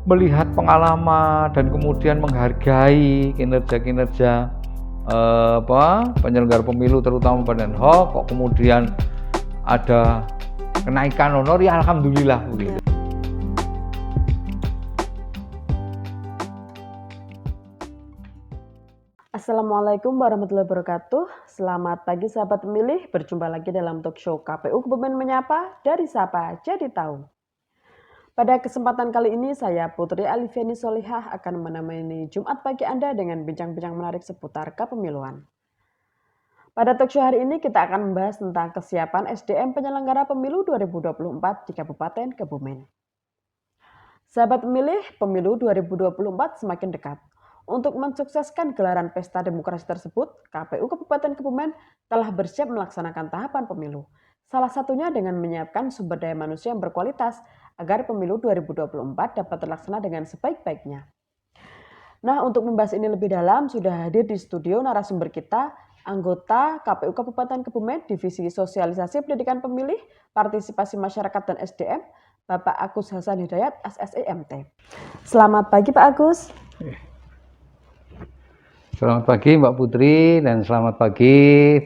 melihat pengalaman dan kemudian menghargai kinerja-kinerja penyelenggara pemilu terutama Badan Hoc, kok kemudian ada kenaikan honor, ya alhamdulillah begitu. Assalamualaikum warahmatullahi wabarakatuh. Selamat pagi sahabat pemilih, berjumpa lagi dalam talk show KPU Kebumen Menyapa dari Sapa Jadi Tahu. Pada kesempatan kali ini saya Putri Alifiani Solihah akan menemani Jumat pagi Anda dengan bincang-bincang menarik seputar kepemiluan. Pada talk show hari ini kita akan membahas tentang kesiapan SDM penyelenggara pemilu 2024 di Kabupaten Kebumen. Sahabat pemilih, pemilu 2024 semakin dekat. Untuk mensukseskan gelaran pesta demokrasi tersebut, KPU Kabupaten Kebumen telah bersiap melaksanakan tahapan pemilu. Salah satunya dengan menyiapkan sumber daya manusia yang berkualitas agar pemilu 2024 dapat terlaksana dengan sebaik-baiknya. Nah, untuk membahas ini lebih dalam, sudah hadir di studio narasumber kita, anggota KPU Kabupaten Kebumen, Divisi Sosialisasi Pendidikan Pemilih, Partisipasi Masyarakat dan SDM, Bapak Agus Hasan Hidayat, SSIMT. Selamat pagi Pak Agus. Selamat pagi Mbak Putri dan selamat pagi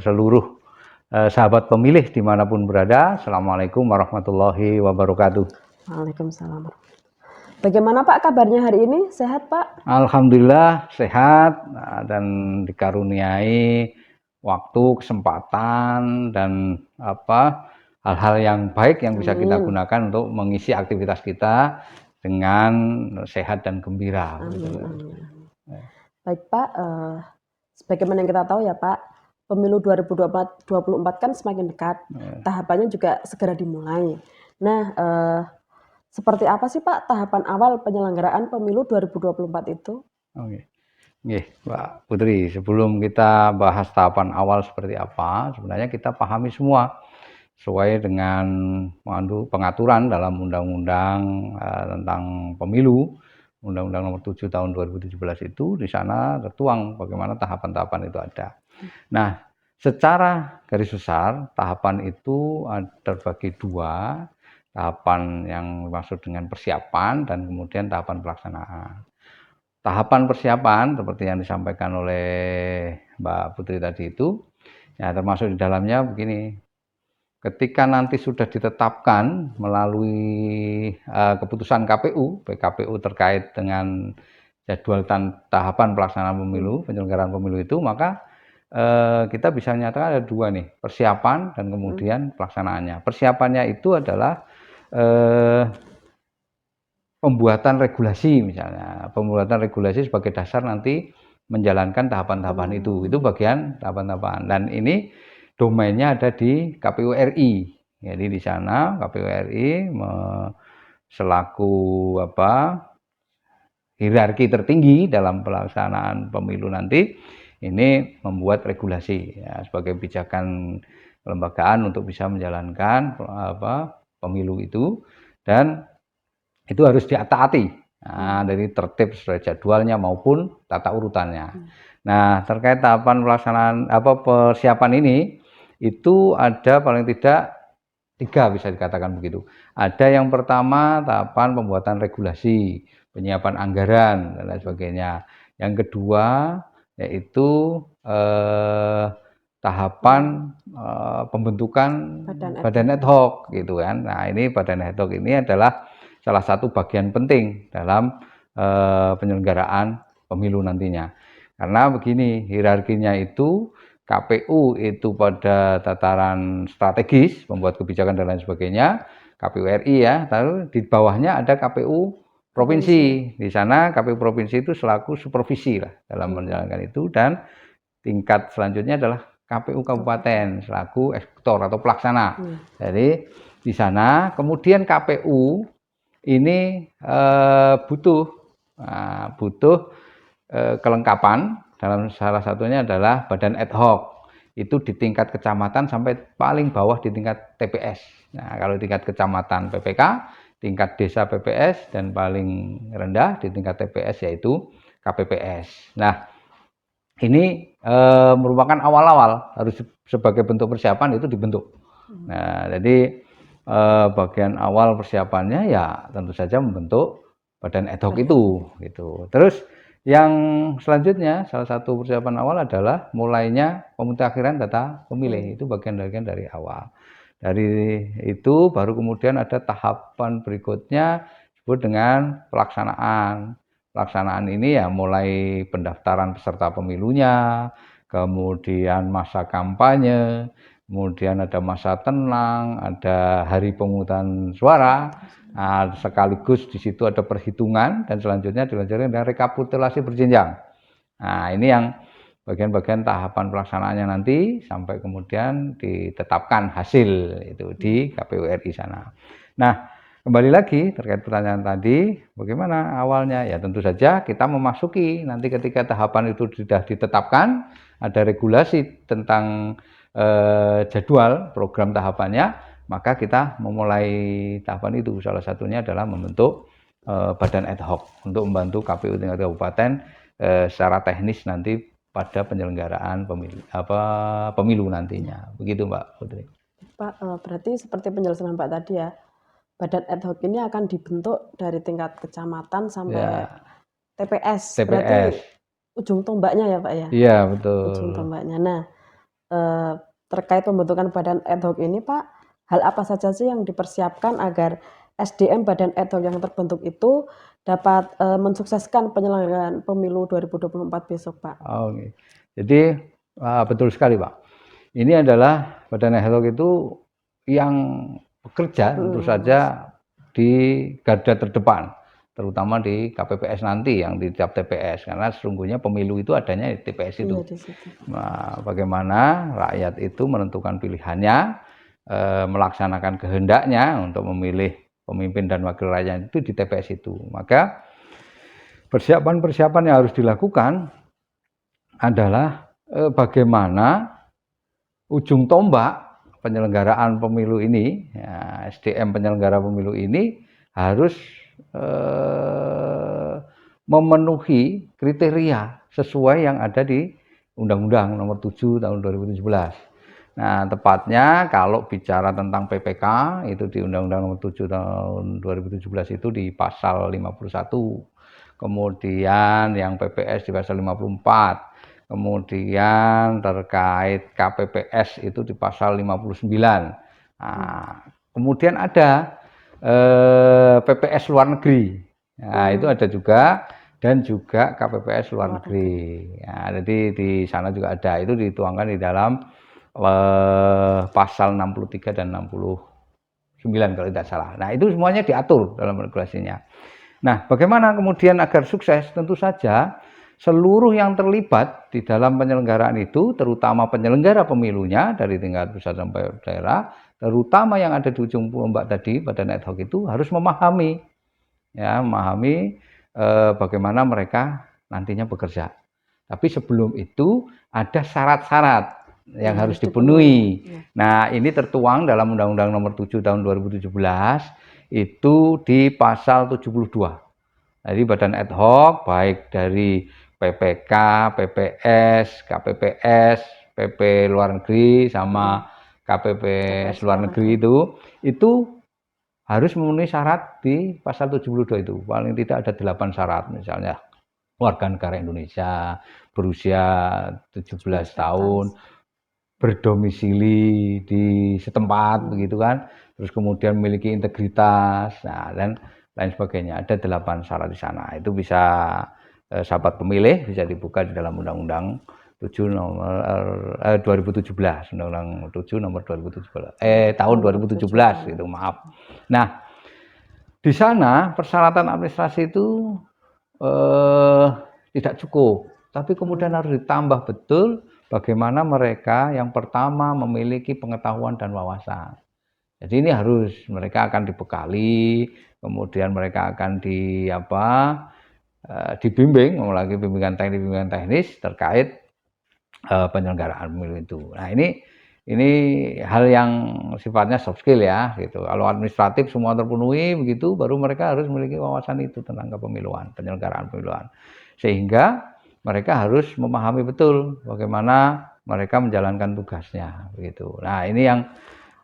seluruh sahabat pemilih dimanapun berada. Assalamualaikum warahmatullahi wabarakatuh. Waalaikumsalam. Bagaimana Pak kabarnya hari ini? Sehat Pak? Alhamdulillah sehat dan dikaruniai waktu, kesempatan dan hal-hal yang baik yang bisa kita gunakan untuk mengisi aktivitas kita dengan sehat dan gembira. Baik Pak, sebagaimana yang kita tahu ya Pak, pemilu 2024 kan semakin dekat, tahapannya juga segera dimulai. Nah, seperti apa sih Pak tahapan awal penyelenggaraan pemilu 2024 itu? Oke. Mbak Putri, sebelum kita bahas tahapan awal seperti apa, sebenarnya kita pahami semua sesuai dengan pengaturan dalam Undang-Undang tentang Pemilu, Undang-Undang Nomor 7 Tahun 2017 itu di sana tertuang bagaimana tahapan-tahapan itu ada. Nah, secara garis besar tahapan itu terbagi dua, tahapan yang dimaksud dengan persiapan dan kemudian tahapan pelaksanaan. Tahapan persiapan seperti yang disampaikan oleh Mbak Putri tadi itu, ya termasuk di dalamnya begini. Ketika nanti sudah ditetapkan melalui keputusan PKPU terkait dengan jadwal tahapan pelaksanaan pemilu, penyelenggaraan pemilu itu, maka kita bisa menyatakan ada dua nih, persiapan dan kemudian pelaksanaannya. Persiapannya itu adalah pembuatan regulasi misalnya, pembuatan regulasi sebagai dasar nanti menjalankan tahapan-tahapan itu bagian tahapan-tahapan, dan ini domainnya ada di KPU RI. Jadi di sana KPU RI selaku hierarki tertinggi dalam pelaksanaan pemilu nanti ini membuat regulasi ya, sebagai pijakan kelembagaan untuk bisa menjalankan pemilu itu, dan itu harus ditaati dari tertib sesuai jadwalnya maupun tata urutannya. Nah, terkait tahapan pelaksanaan persiapan ini itu ada paling tidak 3, bisa dikatakan begitu. Ada yang pertama tahapan pembuatan regulasi, penyiapan anggaran dan lain sebagainya. Yang kedua yaitu tahapan pembentukan badan ad hoc gitu kan. Nah, ini badan ad hoc ini adalah salah satu bagian penting dalam penyelenggaraan pemilu nantinya. Karena begini, hierarkinya itu KPU itu pada tataran strategis, membuat kebijakan dan lain sebagainya, KPU RI ya, lalu di bawahnya ada KPU provinsi. Di sana KPU provinsi itu selaku supervisi lah dalam menjalankan itu, dan tingkat selanjutnya adalah KPU kabupaten selaku eksekutor atau pelaksana. Jadi di sana kemudian KPU ini butuh kelengkapan. Dalam salah satunya adalah badan ad hoc, itu di tingkat kecamatan sampai paling bawah di tingkat TPS. Nah, kalau tingkat kecamatan PPK, tingkat desa PPS, dan paling rendah di tingkat TPS yaitu KPPS. Nah, ini merupakan awal-awal, harus sebagai bentuk persiapan itu dibentuk. Nah, jadi bagian awal persiapannya ya tentu saja membentuk badan ad hoc itu gitu. Terus yang selanjutnya salah satu persiapan awal adalah mulainya pemutakhiran data pemilih, itu bagian-bagian dari awal. Dari itu baru kemudian ada tahapan berikutnya disebut dengan pelaksanaan. Pelaksanaan ini ya mulai pendaftaran peserta pemilunya, kemudian masa kampanye, kemudian ada masa tenang, ada hari pemungutan suara. Nah, sekaligus di situ ada perhitungan dan selanjutnya dilanjutkan dengan rekapitulasi berjenjang. Nah, ini yang bagian-bagian tahapan pelaksanaannya nanti sampai kemudian ditetapkan hasil itu di KPU RI sana. Nah, kembali lagi terkait pertanyaan tadi, bagaimana awalnya? Ya tentu saja kita memasuki nanti ketika tahapan itu sudah ditetapkan, ada regulasi tentang jadwal program tahapannya, maka kita memulai tahapan itu. Salah satunya adalah membentuk badan ad hoc untuk membantu KPU tingkat kabupaten secara teknis nanti pada penyelenggaraan pemilu nantinya. Begitu Mbak Putri. Pak, berarti seperti penjelasan Pak tadi ya, badan ad hoc ini akan dibentuk dari tingkat kecamatan sampai Ya, TPS. TPS. Berarti ujung tombaknya ya Pak ya? Iya, betul. Ujung tombaknya. Nah, terkait pembentukan badan ad hoc ini Pak, hal apa saja sih yang dipersiapkan agar SDM badan ad hoc yang terbentuk itu dapat mensukseskan penyelenggaraan pemilu 2024 besok Pak? Oke. Jadi betul sekali Pak. Ini adalah badan ad hoc itu yang bekerja tentu saja di garda terdepan, terutama di KPPS nanti yang di tiap TPS, karena sesungguhnya pemilu itu adanya di TPS itu. Iya di situ. Nah, bagaimana rakyat itu menentukan pilihannya, melaksanakan kehendaknya untuk memilih pemimpin dan wakil rakyat itu di TPS itu. Maka persiapan-persiapan yang harus dilakukan adalah bagaimana ujung tombak penyelenggaraan pemilu ini, ya, SDM penyelenggara pemilu ini harus memenuhi kriteria sesuai yang ada di Undang-Undang Nomor 7 Tahun 2017. Nah, tepatnya kalau bicara tentang PPK itu di Undang-Undang Nomor 7 Tahun 2017 itu di pasal 51. Kemudian yang PPS di pasal 54. Kemudian terkait KPPS itu di pasal 59. Nah, kemudian ada PPS luar negeri. Nah, itu ada juga dan juga KPPS luar negeri. Nah, jadi di sana juga ada, itu dituangkan di dalam pasal 63 dan 69 kalau tidak salah. Nah, itu semuanya diatur dalam regulasinya. Nah, bagaimana kemudian agar sukses? Tentu saja seluruh yang terlibat di dalam penyelenggaraan itu, terutama penyelenggara pemilunya dari tingkat pusat sampai daerah, terutama yang ada di ujung tombak tadi, badan ad hoc itu harus memahami, ya, bagaimana mereka nantinya bekerja. Tapi sebelum itu ada syarat-syarat yang harus dipenuhi. Nah, ini tertuang dalam Undang-Undang Nomor 7 Tahun 2017 itu di pasal 72. Jadi badan ad hoc baik dari PPK, PPS, KPPS, PP luar negeri sama KPPS luar negeri itu harus memenuhi syarat di pasal 72 itu. Paling tidak ada 8 syarat, misalnya warga negara Indonesia, berusia 17 tahun, berdomisili di setempat begitu kan, terus kemudian memiliki integritas, nah, dan lain sebagainya. Ada 8 syarat di sana. Itu bisa sahabat pemilih bisa dibuka di dalam Undang-Undang 7 nomor 2017, Undang-Undang 7 nomor 2017 tahun 2017 itu, maaf. Nah, di sana persyaratan administrasi itu tidak cukup, tapi kemudian harus ditambah betul bagaimana mereka yang pertama memiliki pengetahuan dan wawasan. Jadi ini harus mereka akan dibekali, kemudian mereka akan dibimbing, melalui bimbingan teknis terkait penyelenggaraan pemilu itu. Nah, ini hal yang sifatnya soft skill ya gitu. Kalau administratif semua terpenuhi begitu, baru mereka harus memiliki wawasan itu tentang kepemiluan, penyelenggaraan pemiluan. Sehingga mereka harus memahami betul bagaimana mereka menjalankan tugasnya begitu. Nah, ini yang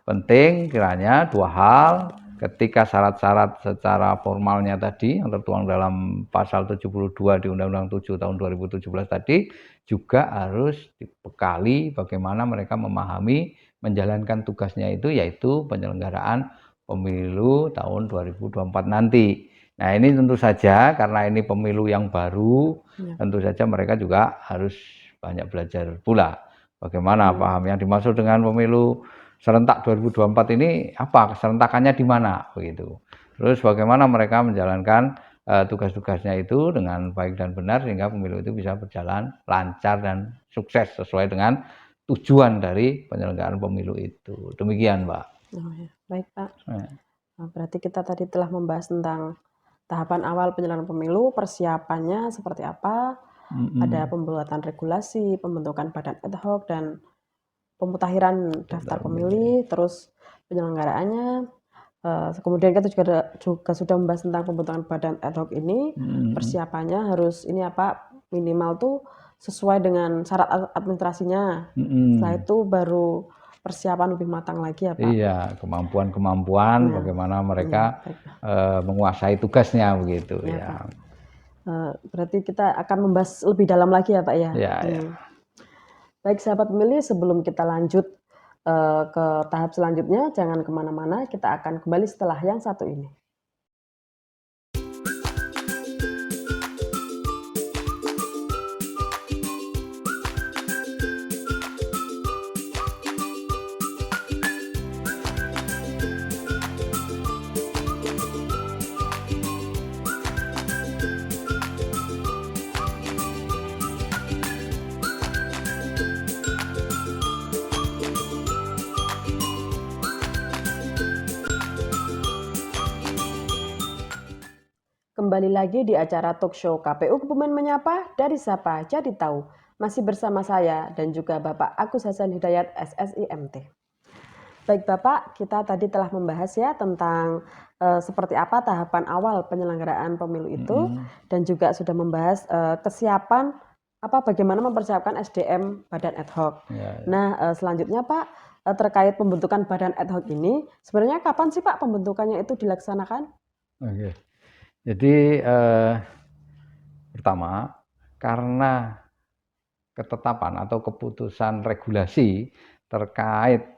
penting kiranya dua hal, ketika syarat-syarat secara formalnya tadi yang tertuang dalam pasal 72 di Undang-Undang 7 tahun 2017 tadi juga harus dibekali bagaimana mereka memahami menjalankan tugasnya itu, yaitu penyelenggaraan pemilu tahun 2024 nanti. Nah, ini tentu saja karena ini pemilu yang baru, tentu saja mereka juga harus banyak belajar pula bagaimana paham yang dimaksud dengan pemilu serentak 2024 ini apa, keserentakannya di mana begitu. Terus bagaimana mereka menjalankan tugas-tugasnya itu dengan baik dan benar sehingga pemilu itu bisa berjalan lancar dan sukses sesuai dengan tujuan dari penyelenggaraan pemilu itu. Demikian, Mbak. Oh, ya. Baik, Pak. Berarti kita tadi telah membahas tentang tahapan awal penyelenggaraan pemilu, persiapannya seperti apa, ada pembuatan regulasi, pembentukan badan ad hoc, dan pemutakhiran daftar pemilih, terus penyelenggaraannya. Kemudian kita juga sudah membahas tentang pembentukan badan ad hoc ini, persiapannya harus ini apa, minimal tuh sesuai dengan syarat administrasinya. Setelah itu baru persiapan lebih matang lagi ya, Pak. Iya, kemampuan-kemampuan bagaimana mereka menguasai tugasnya begitu ya. Berarti kita akan membahas lebih dalam lagi ya, Pak ya. Ya. Baik sahabat pemilih, sebelum kita lanjut ke tahap selanjutnya, jangan kemana-mana, kita akan kembali setelah yang satu ini. Kembali lagi di acara talk show KPU Kebumen Menyapa, dari Sapa Jadi Tahu. Masih bersama saya dan juga Bapak Agus Hasan Hidayat SSI MT. Baik Bapak, kita tadi telah membahas ya tentang seperti apa tahapan awal penyelenggaraan pemilu itu, dan juga sudah membahas kesiapan bagaimana mempersiapkan SDM badan ad hoc. Nah, selanjutnya Pak, terkait pembentukan badan ad hoc ini, sebenarnya kapan sih Pak pembentukannya itu dilaksanakan? Oke. Jadi pertama, karena ketetapan atau keputusan regulasi terkait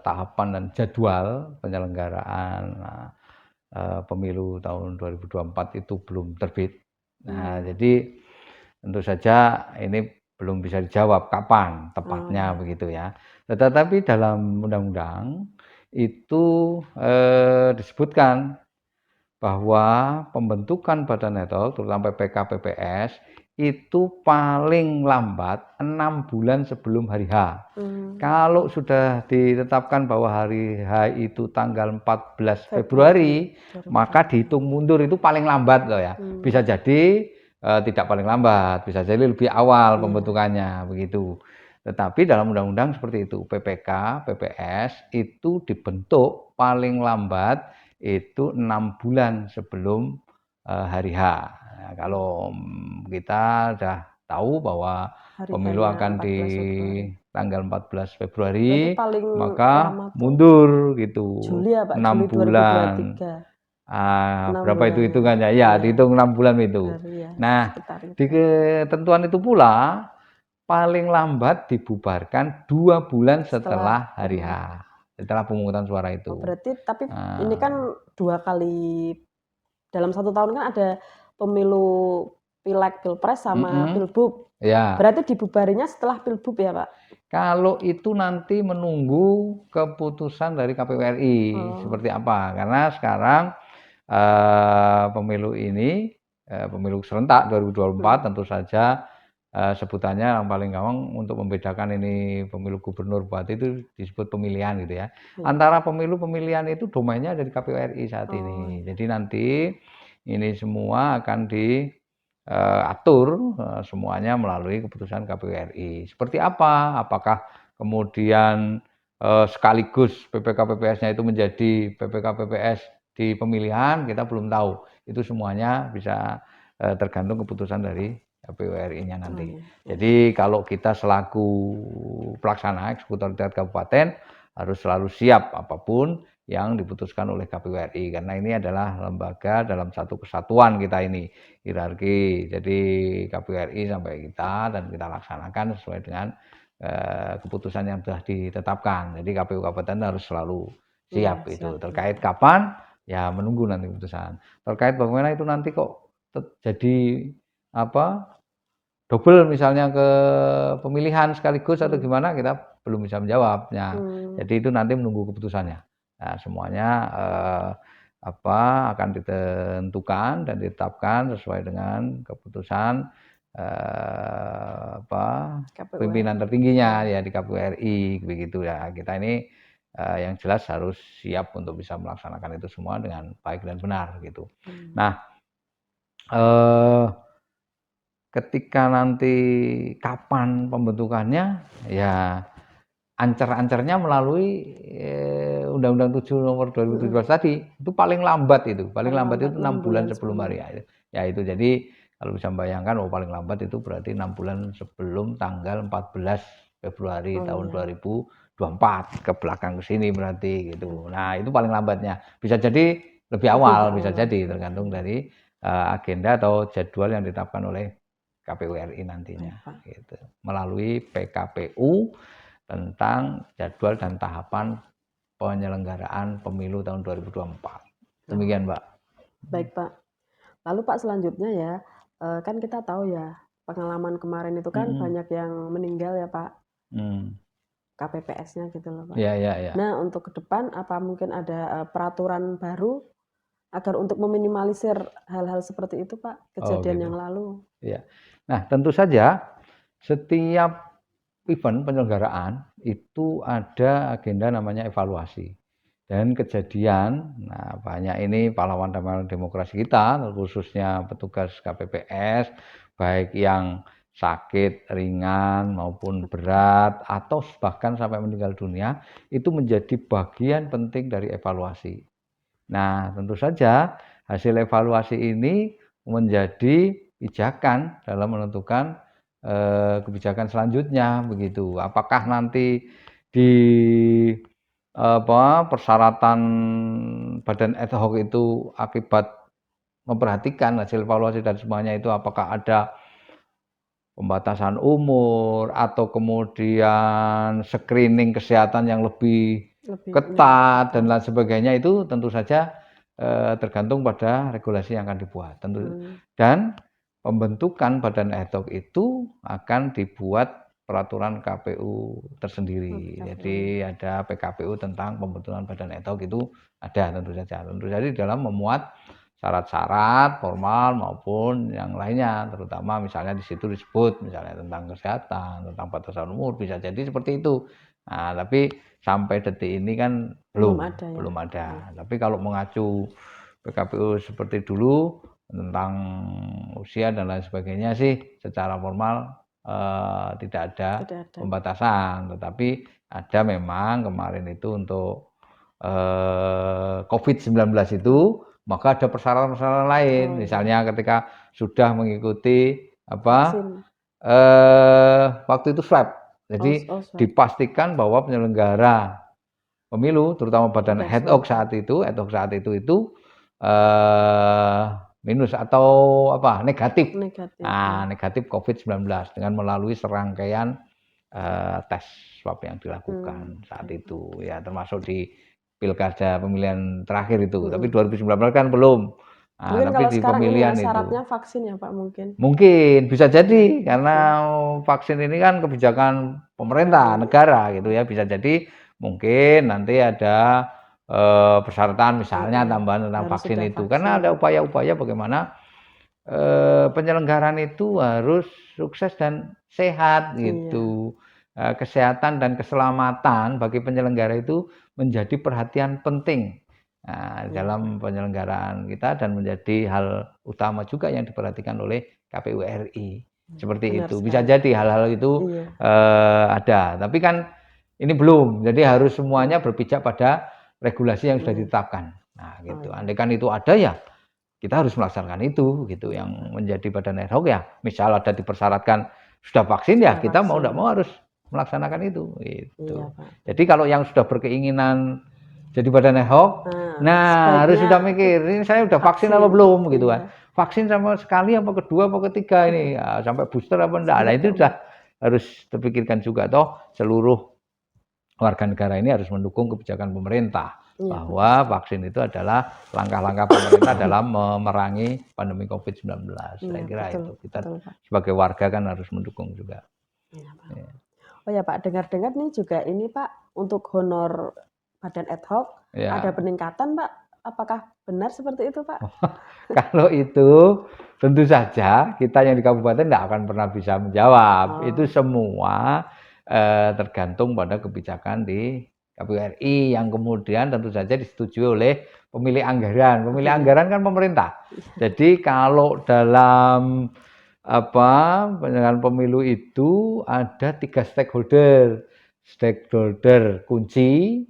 tahapan dan jadwal penyelenggaraan pemilu tahun 2024 itu belum terbit. Nah, jadi tentu saja ini belum bisa dijawab kapan tepatnya begitu ya. Tetapi dalam undang-undang itu disebutkan bahwa pembentukan badan ad hoc terutama PPK PPS itu paling lambat 6 bulan sebelum hari H. Kalau sudah ditetapkan bahwa hari H itu tanggal 14 Februari, maka dihitung mundur itu paling lambat loh ya. Bisa jadi tidak paling lambat, bisa jadi lebih awal pembentukannya begitu. Tetapi dalam undang-undang seperti itu, PPK PPS itu dibentuk paling lambat itu 6 bulan sebelum hari H. Nah, kalau kita sudah tahu bahwa pemilu akan di tanggal 14 Februari, maka mundur gitu. Juli ya, Pak? 6 Juli bulan. 2023. Berapa itu hitungannya? Ya, dihitung 6 bulan itu. Nah, di ketentuan itu pula paling lambat dibubarkan 2 bulan setelah hari H. Setelah pemungutan suara itu. Berarti tapi ini kan 2 kali dalam 1 tahun kan ada pemilu Pileg, Pilpres sama Pilbub. Ya. Berarti dibubarinya setelah Pilbub ya, Pak? Kalau itu nanti menunggu keputusan dari KPU RI seperti apa. Karena sekarang pemilu ini pemilu serentak 2024 tentu saja sebutannya yang paling gampang untuk membedakan ini pemilu gubernur bupati itu disebut pemilihan gitu ya. Antara pemilu pemilihan itu domainnya dari KPU RI saat ini. Jadi nanti ini semua akan diatur semuanya melalui keputusan KPU RI. Seperti apa? Apakah kemudian sekaligus PPK PPS-nya itu menjadi PPK PPS di pemilihan, kita belum tahu. Itu semuanya bisa tergantung keputusan dari KPU RI-nya nanti. Jadi kalau kita selaku pelaksana eksekutor tingkat kabupaten harus selalu siap apapun yang diputuskan oleh KPU RI, karena ini adalah lembaga dalam satu kesatuan kita ini, hierarki. Jadi KPU RI sampai kita dan kita laksanakan sesuai dengan keputusan yang sudah ditetapkan. Jadi KPU kabupaten harus selalu siap Iya, itu. siap. Terkait kapan, ya menunggu nanti keputusan. Terkait bagaimana itu nanti kok jadi apa, double misalnya ke pemilihan sekaligus atau gimana, kita belum bisa menjawabnya. Jadi itu nanti menunggu keputusannya. Nah, semuanya akan ditentukan dan ditetapkan sesuai dengan keputusan KPU pimpinan RI. tertingginya ya di KPU RI begitu ya. Kita ini yang jelas harus siap untuk bisa melaksanakan itu semua dengan baik dan benar gitu. Nah, ketika nanti kapan pembentukannya, ya ancer-ancernya melalui Undang-Undang 7 Nomor 2017 tadi, itu paling lambat itu 6 bulan sebelum hari ya itu. Jadi kalau bisa membayangkan, paling lambat itu berarti 6 bulan sebelum tanggal 14 Februari tahun 2024 ke belakang ke sini berarti gitu. Nah, itu paling lambatnya. Bisa jadi lebih awal, bisa jadi tergantung dari agenda atau jadwal yang ditetapkan oleh KPU RI nantinya gitu. Melalui PKPU tentang jadwal dan tahapan penyelenggaraan pemilu tahun 2024. Demikian, Mbak. Baik, Pak. Lalu Pak, selanjutnya ya, kan kita tahu ya, pengalaman kemarin itu kan banyak yang meninggal ya, Pak. KPPS-nya gitu loh, Pak. Ya. Nah, untuk ke depan apa mungkin ada peraturan baru agar untuk meminimalisir hal-hal seperti itu, Pak, kejadian yang lalu? Ya. Nah, tentu saja setiap event penyelenggaraan itu ada agenda namanya evaluasi. Dan kejadian, nah banyak ini pahlawan-pahlawan demokrasi kita, khususnya petugas KPPS, baik yang sakit ringan maupun berat atau bahkan sampai meninggal dunia, itu menjadi bagian penting dari evaluasi. Nah, tentu saja hasil evaluasi ini menjadi pijakan dalam menentukan kebijakan selanjutnya begitu. Apakah nanti di persyaratan badan ad hoc itu akibat memperhatikan hasil evaluasi dan semuanya itu, apakah ada pembatasan umur atau kemudian screening kesehatan yang lebih ketat dan lain sebagainya, itu tentu saja tergantung pada regulasi yang akan dibuat. Dan pembentukan badan ad hoc itu akan dibuat peraturan KPU tersendiri. Jadi ada PKPU tentang pembentukan badan ad hoc itu ada tentu saja. Tentu saja di dalam memuat syarat-syarat formal maupun yang lainnya, terutama misalnya di situ disebut misalnya tentang kesehatan, tentang batasan umur, bisa jadi seperti itu. Nah, tapi sampai detik ini kan belum ada. Tapi kalau mengacu PKPU seperti dulu tentang usia dan lain sebagainya sih secara formal tidak ada pembatasan, tetapi ada memang kemarin itu untuk COVID-19 itu, maka ada persyaratan-persyaratan lain. Misalnya ketika sudah mengikuti waktu itu swab. Jadi dipastikan bahwa penyelenggara pemilu, terutama badan ad hoc saat itu minus atau negatif. Nah, negatif COVID-19 dengan melalui serangkaian tes swab yang dilakukan saat itu ya, termasuk di pilkada pemilihan terakhir itu. Tapi 2019 kan belum. Nah, mungkin tapi kalau di pemilihan ini syaratnya vaksin ya, Pak, mungkin. Mungkin bisa jadi karena vaksin ini kan kebijakan pemerintah negara gitu ya, bisa jadi mungkin nanti ada persyaratan misalnya tambahan tentang vaksin itu, karena ada upaya-upaya bagaimana penyelenggaraan itu harus sukses dan sehat gitu. Kesehatan dan keselamatan bagi penyelenggara itu menjadi perhatian penting dalam penyelenggaraan kita dan menjadi hal utama juga yang diperhatikan oleh KPU RI. Seperti itu. Bisa jadi hal-hal itu ada, tapi kan ini belum. Jadi harus semuanya berpijak pada regulasi yang sudah ditetapkan. Nah, gitu. Andai kan itu ada ya kita harus melaksanakan itu gitu, yang menjadi badan ad hoc ya. Misal ada dipersyaratkan sudah vaksin ya, kita mau tidak mau harus melaksanakan itu gitu. Jadi kalau yang sudah berkeinginan jadi badan ad hoc. Nah, harus sudah sebaiknya mikir, ini saya udah vaksin apa vaksin. belum gitu kan. Iya. Vaksin sama sekali apa kedua apa ketiga ini, sampai booster apa enggak. Nah, Sampai itu keempat. udah harus terpikirkan juga toh seluruh warga negara ini harus mendukung kebijakan pemerintah Iya, betul bahwa sekali. vaksin itu adalah langkah-langkah pemerintah dalam memerangi pandemi COVID-19. Saya Iya, kira betul, itu kita betul, Pak. sebagai warga kan harus mendukung juga. Iya, Pak. Ya. Oh ya, Pak, dengar-dengar nih juga ini, Pak, untuk honor badan ad hoc ada Ya, peningkatan, Pak. Apakah benar seperti itu, Pak? kalau itu tentu saja kita yang di kabupaten tidak akan pernah bisa menjawab. Itu Oh, semua tergantung pada kebijakan di KPU RI yang kemudian tentu saja disetujui oleh pemilik anggaran. oh Pemilik iya. anggaran kan pemerintah. Jadi kalau dalam penyelenggaraan pemilu itu ada 3 stakeholder. Stakeholder kunci,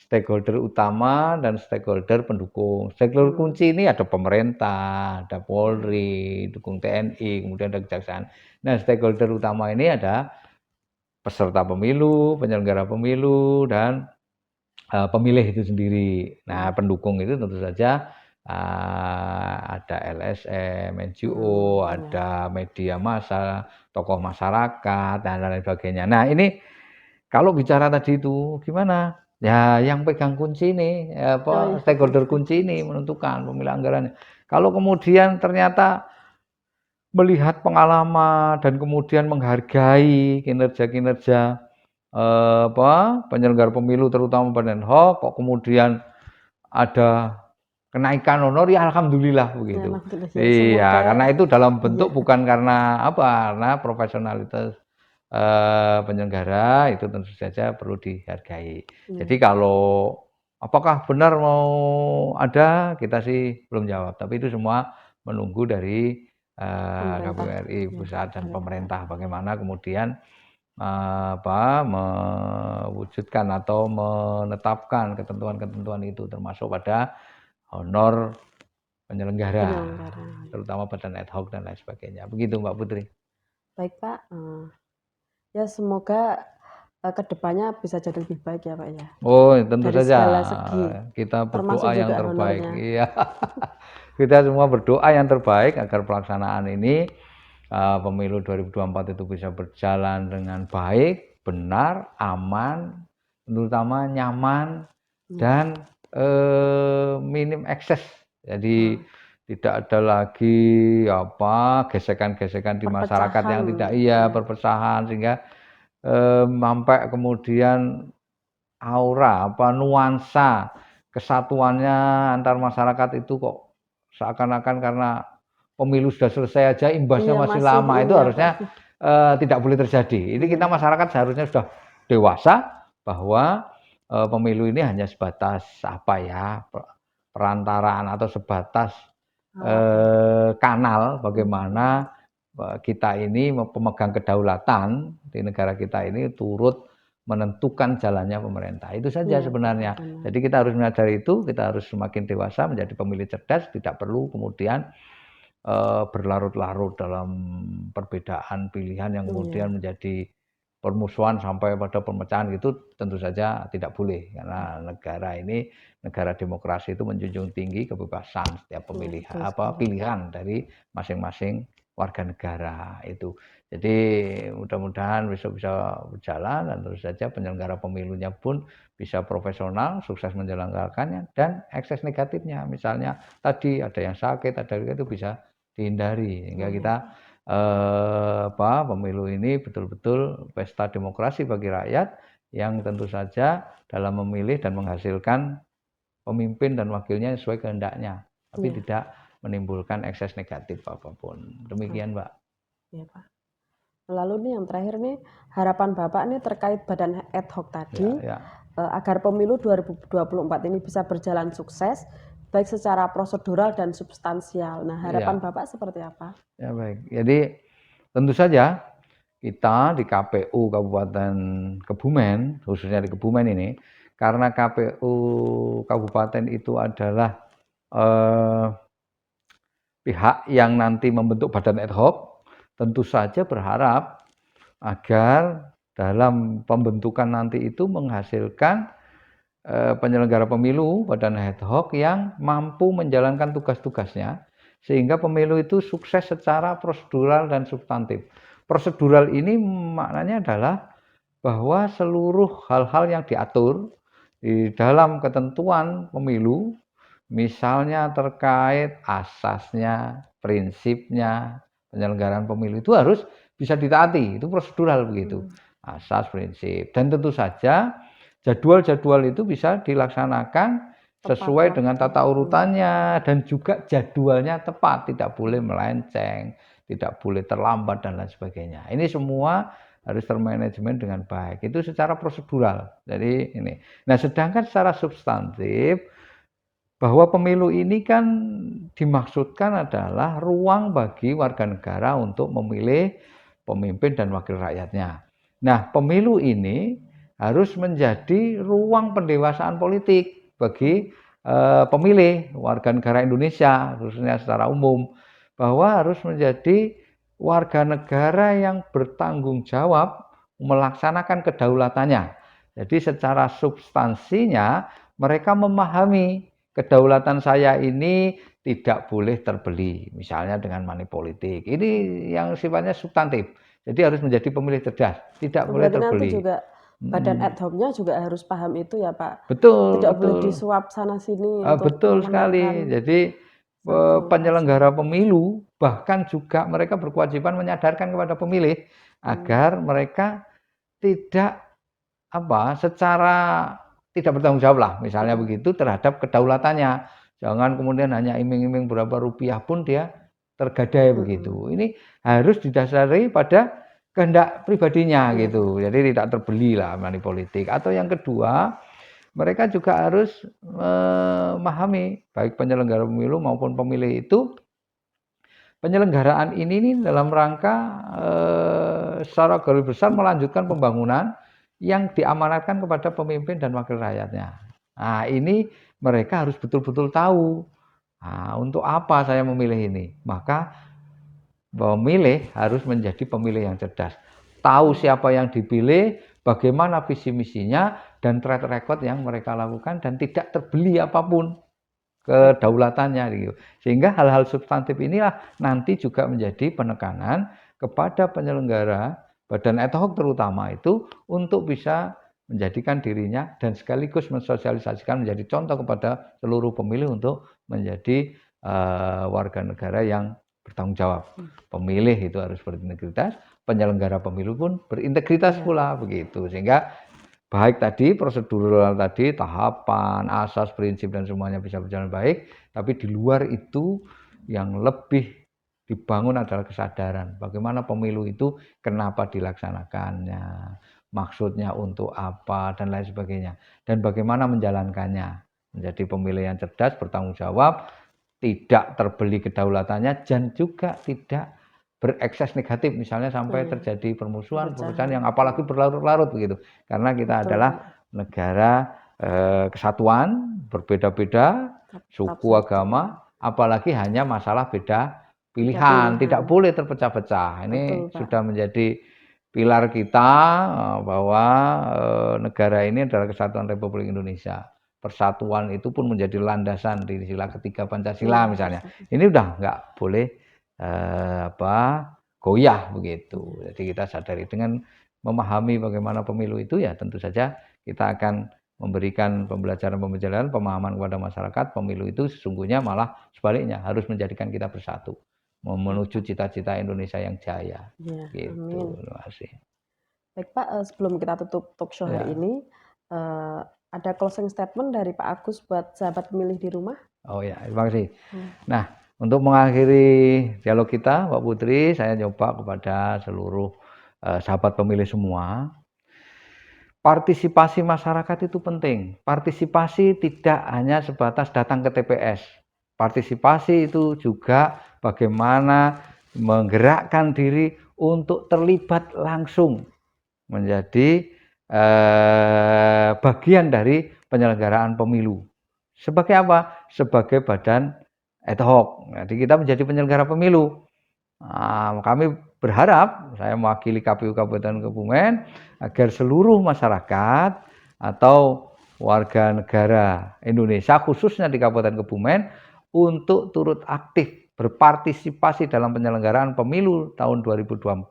stakeholder utama, dan stakeholder pendukung. Stakeholder Hmm, kunci ini ada pemerintah, ada Polri, dukung TNI, kemudian ada kejaksaan. Nah, stakeholder utama ini ada peserta pemilu, penyelenggara pemilu, dan pemilih itu sendiri. Nah, hmm, pendukung itu tentu saja ada LSM, NGO, iya. ada media massa, tokoh masyarakat, dan lain sebagainya. Nah, ini kalau bicara tadi itu gimana? Ya, yang pegang kunci ini, Oh iya, stakeholder kunci ini menentukan pemilihan anggarannya. Kalau kemudian ternyata melihat pengalaman dan kemudian menghargai kinerja-kinerja penyelenggara pemilu terutama badan hoc, kok kemudian ada kenaikan honor, ya alhamdulillah ya begitu. alhamdulillah ya. Semoga Iya, karena itu dalam iya, bentuk bukan karena apa, karena profesionalitas penyelenggara itu tentu saja perlu dihargai. Jadi iya, kalau apakah benar mau ada, kita sih belum jawab, tapi itu semua menunggu dari KPU pemerintah RI ya, pusat dan pemerintah. pemerintah bagaimana kemudian mewujudkan atau menetapkan ketentuan-ketentuan itu termasuk pada honor penyelenggara, Penyelenggara. terutama badan ad hoc dan lain sebagainya. Begitu Mbak Putri. Baik, Pak, ya semoga, ke depannya bisa jadi lebih baik ya, Pak, ya, Oh, tentu dari saja segala segi, kita termasuk berdoa yang juga terbaik. honornya. Iya, kita semua berdoa yang terbaik agar pelaksanaan ini pemilu 2024 itu bisa berjalan dengan baik, benar, aman, terutama nyaman Iya, dan minim ekses. Jadi oh, tidak ada lagi gesekan-gesekan di masyarakat perpecahan, yang tidak iya, iya, perpecahan sehingga sampai kemudian aura, nuansa kesatuannya antar masyarakat itu kok seakan-akan karena pemilu sudah selesai aja imbasnya iya masih masih lama, itu ini ya, Pak, harusnya tidak boleh terjadi. Ini kita iya, masyarakat seharusnya sudah dewasa bahwa pemilu ini hanya sebatas perantaraan atau sebatas alat ya, kanal iya, bagaimana kita ini pemegang kedaulatan di negara kita ini turut menentukan jalannya pemerintah. Itu saja iya, betul, sebenarnya. benar, Jadi kita harus menyadari itu, kita harus semakin dewasa menjadi pemilih cerdas, tidak perlu kemudian berlarut-larut dalam perbedaan pilihan yang kemudian iya, menjadi permusuhan sampai pada pemecahan, itu tentu saja tidak boleh karena negara ini negara demokrasi itu menjunjung tinggi kebebasan setiap iya, pemilih betul sekali. pilihan dari masing-masing warga negara itu. Jadi mudah-mudahan besok bisa berjalan dan terus saja penyelenggara pemilunya pun bisa profesional, sukses menyelenggarakannya dan ekses negatifnya. Misalnya tadi ada yang sakit, ada yang itu bisa dihindari sehingga Oh iya, kita pemilu ini betul-betul pesta demokrasi bagi rakyat yang tentu saja dalam memilih dan menghasilkan pemimpin dan wakilnya sesuai kehendaknya, tapi iya, tidak menimbulkan ekses negatif apapun. oh, Demikian, Mbak. iya, Pak. Lalu nih yang terakhir nih, harapan Bapak nih terkait badan ad hoc tadi, Ya, ya, agar pemilu 2024 ini bisa berjalan sukses, baik secara prosedural dan substansial. Nah, harapan ya, Bapak seperti apa? ya baik. Jadi tentu saja kita di KPU Kabupaten Kebumen, khususnya di Kebumen ini, karena KPU Kabupaten itu adalah eh, pihak yang nanti membentuk badan ad hoc, tentu saja berharap agar dalam pembentukan nanti itu menghasilkan penyelenggara pemilu, badan ad hoc yang mampu menjalankan tugas-tugasnya, sehingga pemilu itu sukses secara prosedural dan substantif. Prosedural ini maknanya adalah bahwa seluruh hal-hal yang diatur di dalam ketentuan pemilu, misalnya terkait asasnya, prinsipnya, penyelenggaraan pemilu itu harus bisa ditaati, itu prosedural begitu. Asas, prinsip, dan tentu saja jadwal-jadwal itu bisa dilaksanakan sesuai dengan tata urutannya dan juga jadwalnya tepat, tidak boleh melenceng, tidak boleh terlambat dan lain sebagainya. Ini semua harus termanajemen dengan baik. Itu secara prosedural. Jadi ini. Nah, sedangkan secara substantif bahwa pemilu ini kan dimaksudkan adalah ruang bagi warga negara untuk memilih pemimpin dan wakil rakyatnya. Nah, pemilu ini harus menjadi ruang pendewasaan politik bagi pemilih warga negara Indonesia, khususnya secara umum, bahwa harus menjadi warga negara yang bertanggung jawab melaksanakan kedaulatannya. Jadi secara substansinya mereka memahami kedaulatan saya ini tidak boleh terbeli, misalnya dengan money politik. Ini yang sifatnya substantif. Jadi harus menjadi pemilih cerdas, tidak boleh Berarti nanti terbeli. juga badan ad hoc-nya juga harus paham itu ya Pak. Betul, Tidak boleh betul. disuap sana sini untuk Betul sekali. memenangkan Jadi satu penyelenggara paslon. pemilu bahkan juga mereka berkewajiban menyadarkan kepada pemilih agar mereka tidak secara tidak bertanggung jawab lah, misalnya begitu terhadap kedaulatannya. Jangan kemudian hanya iming-iming berapa rupiah pun dia tergadai begitu. Ini harus didasari pada kehendak pribadinya gitu. Jadi tidak terbeli lah money politik. Atau yang kedua, mereka juga harus memahami baik penyelenggara pemilu maupun pemilih itu penyelenggaraan ini dalam rangka secara garis besar melanjutkan pembangunan yang diamanatkan kepada pemimpin dan wakil rakyatnya. Nah, ini mereka harus betul-betul tahu. Nah, untuk apa saya memilih ini? Maka pemilih harus menjadi pemilih yang cerdas. Tahu siapa yang dipilih, bagaimana visi misinya, dan track record yang mereka lakukan, dan tidak terbeli apapun kedaulatannya gitu. Sehingga hal-hal substantif inilah nanti juga menjadi penekanan kepada penyelenggara badan ad hoc terutama itu untuk bisa menjadikan dirinya dan sekaligus mensosialisasikan menjadi contoh kepada seluruh pemilih untuk menjadi warga negara yang bertanggung jawab. Pemilih itu harus berintegritas, penyelenggara pemilu pun berintegritas pula begitu. Sehingga baik tadi prosedural tadi, tahapan, asas, prinsip dan semuanya bisa berjalan baik, tapi di luar itu yang lebih dibangun adalah kesadaran bagaimana pemilu itu kenapa dilaksanakannya, maksudnya untuk apa dan lain sebagainya, dan bagaimana menjalankannya. Menjadi pemilih yang cerdas, bertanggung jawab, tidak terbeli kedaulatannya dan juga tidak berekses negatif, misalnya sampai terjadi permusuhan yang apalagi berlarut-larut begitu. Karena kita adalah negara kesatuan, berbeda-beda suku, agama, apalagi hanya masalah beda pilihan, tidak boleh terpecah-pecah. Ini sudah menjadi pilar kita bahwa negara ini adalah Kesatuan Republik Indonesia. Persatuan itu pun menjadi landasan di sila ketiga Pancasila misalnya. Ini udah nggak boleh goyah begitu. Jadi kita sadari dengan memahami bagaimana pemilu itu ya tentu saja kita akan memberikan pembelajaran-pembelajaran pemahaman kepada masyarakat. Pemilu itu sesungguhnya malah sebaliknya harus menjadikan kita bersatu menuju cita-cita Indonesia yang jaya. Ya, gitu. Terima kasih. Baik Pak, sebelum kita tutup talk show hari ini, ada closing statement dari Pak Agus buat sahabat pemilih di rumah? Oh ya, terima kasih. Nah, untuk mengakhiri dialog kita, Pak Putri, saya coba kepada seluruh sahabat pemilih semua, partisipasi masyarakat itu penting. Partisipasi tidak hanya sebatas datang ke TPS. Partisipasi itu juga bagaimana menggerakkan diri untuk terlibat langsung menjadi bagian dari penyelenggaraan pemilu. Sebagai apa? Sebagai badan ad hoc. Jadi kita menjadi penyelenggara pemilu. Nah, kami berharap, saya mewakili KPU Kabupaten Kebumen, agar seluruh masyarakat atau warga negara Indonesia khususnya di Kabupaten Kebumen untuk turut aktif berpartisipasi dalam penyelenggaraan pemilu tahun 2024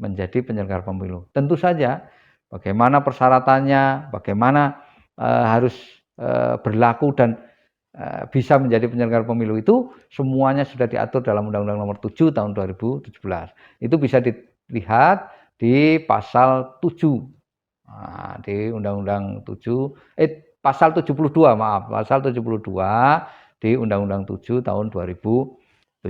menjadi penyelenggara pemilu. Tentu saja bagaimana persyaratannya, bagaimana harus berlaku dan bisa menjadi penyelenggara pemilu itu semuanya sudah diatur dalam Undang-Undang Nomor 7 Tahun 2017. Itu bisa dilihat di pasal 7. Nah, di Undang-Undang 7 pasal 72 maaf, pasal 72 di Undang-Undang 7 tahun 2017.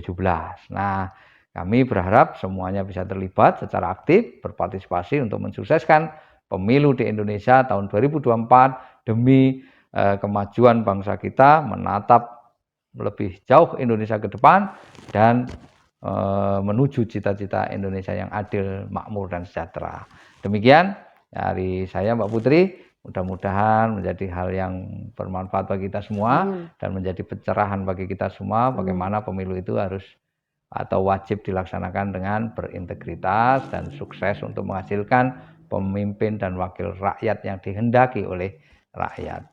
Nah, kami berharap semuanya bisa terlibat secara aktif, berpartisipasi untuk mensukseskan pemilu di Indonesia tahun 2024 demi kemajuan bangsa kita, menatap lebih jauh Indonesia ke depan dan menuju cita-cita Indonesia yang adil, makmur dan sejahtera. Demikian dari saya Mbak Putri, mudah-mudahan menjadi hal yang bermanfaat bagi kita semua dan menjadi pencerahan bagi kita semua bagaimana pemilu itu harus atau wajib dilaksanakan dengan berintegritas dan sukses untuk menghasilkan pemimpin dan wakil rakyat yang dihendaki oleh rakyat.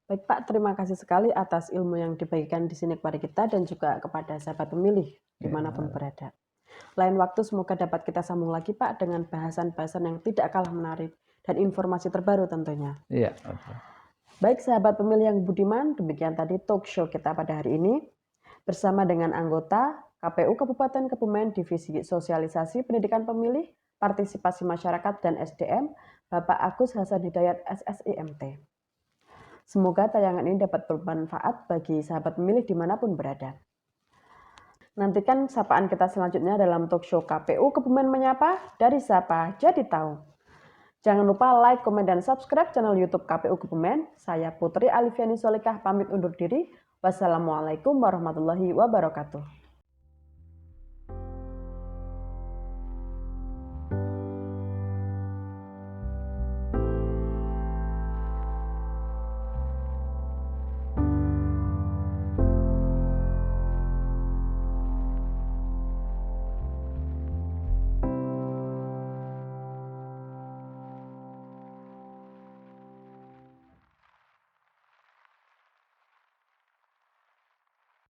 Baik Pak, terima kasih sekali atas ilmu yang dibagikan di sini kepada kita dan juga kepada sahabat pemilih dimanapun berada. Lain waktu semoga dapat kita sambung lagi Pak dengan bahasan-bahasan yang tidak kalah menarik dan informasi terbaru tentunya. Iya. Baik sahabat pemilih yang budiman, demikian tadi talk show kita pada hari ini bersama dengan anggota KPU Kabupaten Kebumen Divisi Sosialisasi Pendidikan Pemilih, Partisipasi Masyarakat dan SDM, Bapak Agus Hasan Hidayat SSIMT. Semoga tayangan ini dapat bermanfaat bagi sahabat pemilih dimanapun berada. Nantikan sapaan kita selanjutnya dalam talk show KPU Kebumen Menyapa, dari Sapa Jadi Tahu. Jangan lupa like, komen, dan subscribe channel YouTube KPU Kebumen. Saya Putri Alifiani Solikah pamit undur diri. Wassalamualaikum warahmatullahi wabarakatuh.